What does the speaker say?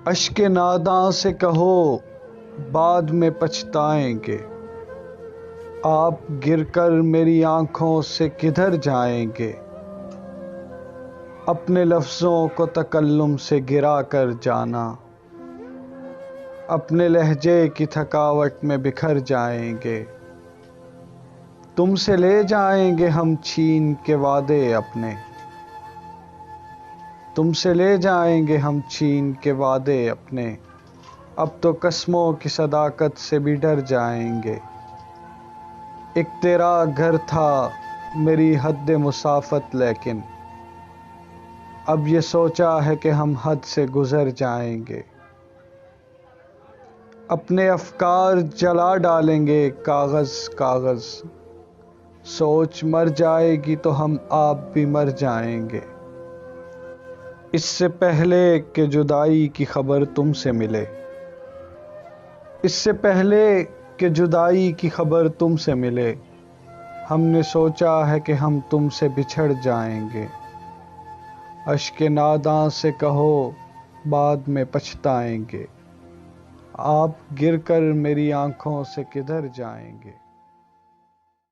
اشک ناداں سے کہو بعد میں پچھتائیں گے، آپ گر کر میری آنکھوں سے کدھر جائیں گے؟ اپنے لفظوں کو تکلم سے گرا کر جانا، اپنے لہجے کی تھکاوٹ میں بکھر جائیں گے۔ تم سے لے جائیں گے ہم چھین کے وعدے اپنے، تم سے لے جائیں گے ہم چھین کے وعدے اپنے، اب تو قسموں کی صداقت سے بھی ڈر جائیں گے۔ ایک تیرا گھر تھا میری حد مسافت، لیکن اب یہ سوچا ہے کہ ہم حد سے گزر جائیں گے۔ اپنے افکار جلا ڈالیں گے کاغذ کاغذ، سوچ مر جائے گی تو ہم آپ بھی مر جائیں گے۔ اس سے پہلے کہ جدائی کی خبر تم سے ملے، اس سے پہلے کہ جدائی کی خبر تم سے ملے، ہم نے سوچا ہے کہ ہم تم سے بچھڑ جائیں گے۔ اشک ناداں سے کہو بعد میں پچھتائیں گے، آپ گر کر میری آنکھوں سے کدھر جائیں گے؟